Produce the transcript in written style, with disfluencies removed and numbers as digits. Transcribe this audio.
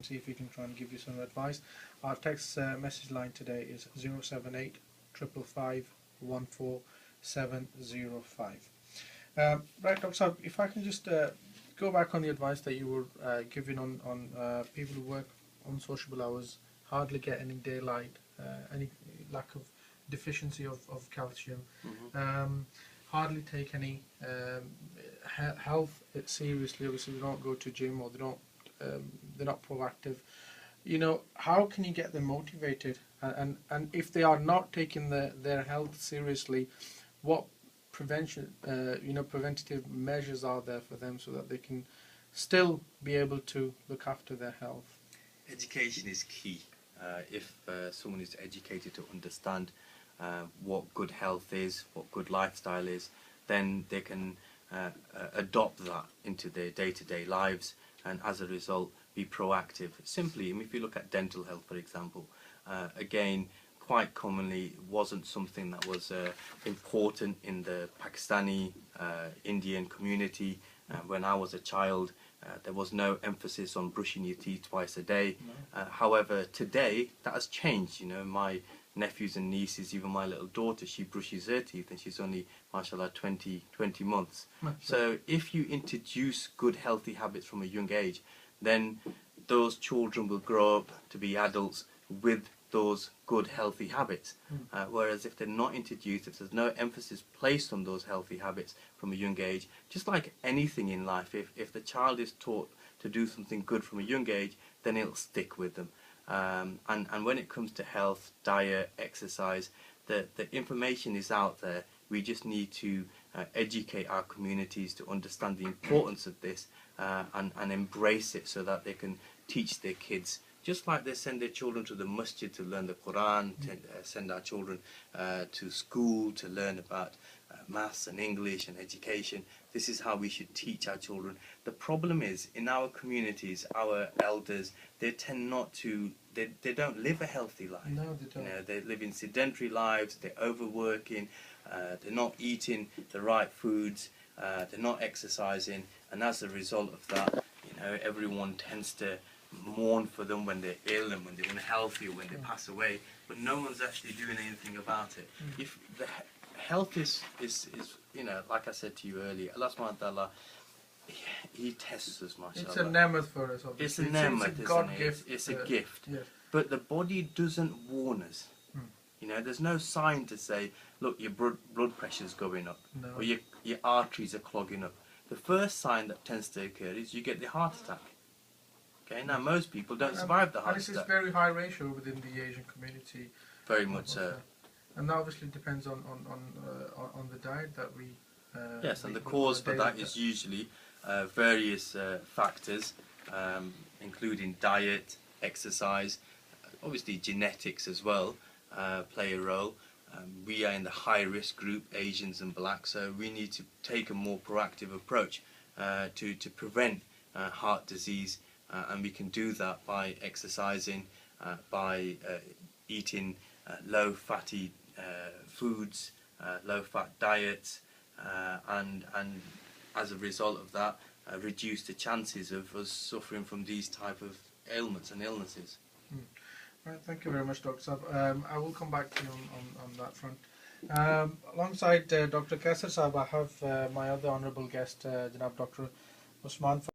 see if we can try and give you some advice. Our text message line today is 078 555 14705. Right, Dr. Saab, if I can just go back on the advice that you were giving on people who work on sociable hours, hardly get any daylight, any lack of deficiency of calcium, hardly take any health seriously. Obviously, they don't go to gym, or they're not proactive. You know, how can you get them motivated? And if they are not taking their health seriously, what preventative measures are there for them so that they can still be able to look after their health? Education is key. If someone is educated to understand what good health is, what good lifestyle is, then they can adopt that into their day-to-day lives, and as a result be proactive. Simply, I mean, if you look at dental health, for example, again, quite commonly wasn't something that was important in the Pakistani, Indian community. When I was a child, there was no emphasis on brushing your teeth twice a day. No. However, today that has changed. You know, my nephews and nieces, even my little daughter, she brushes her teeth, and she's only, mashallah, 20 months. So if you introduce good healthy habits from a young age, then those children will grow up to be adults with those good healthy habits. Whereas if they're not introduced, if there's no emphasis placed on those healthy habits from a young age, just like anything in life, if the child is taught to do something good from a young age, then it'll stick with them. And when it comes to health, diet, exercise, the information is out there. We just need to educate our communities to understand the importance of this and embrace it, so that they can teach their kids. Just like they send their children to the masjid to learn the Quran, to send our children to school to learn about maths and English and education, this is how we should teach our children. The problem is, in our communities, our elders, they tend not to, they don't live a healthy life. No, they don't. You know, they live in sedentary lives, they're overworking, they're not eating the right foods, they're not exercising, and as a result of that, you know, everyone tends to mourn for them when they're ill and when they're unhealthy, or when they pass away, but no one's actually doing anything about it. If the health is, you know, like I said to you earlier, Allah subhanahu wa ta'ala, He tests us, mashallah. It's a ni'mat for us, obviously. It's a ni'mat, it's a God gift. It's a gift. Yes. But the body doesn't warn us. You know, there's no sign to say, look, your blood pressure's going up, or your arteries are clogging up. The first sign that tends to occur is you get the heart attack. Okay, now most people don't survive the heart attack. And it's a very high ratio within the Asian community. Very much so. And that obviously depends on the diet that we... yes, and the cause for that is usually various factors, including diet, exercise, obviously genetics as well play a role. We are in the high risk group, Asians and blacks, so we need to take a more proactive approach to prevent heart disease, and we can do that by exercising, by eating low fatty foods, low fat diets, and as a result of that reduce the chances of us suffering from these type of ailments and illnesses. Right, thank you very much, Dr. Saab. I will come back to you on that front. Alongside Dr. Kaisar Saab, I have my other honourable guest, Janab Dr. Usman.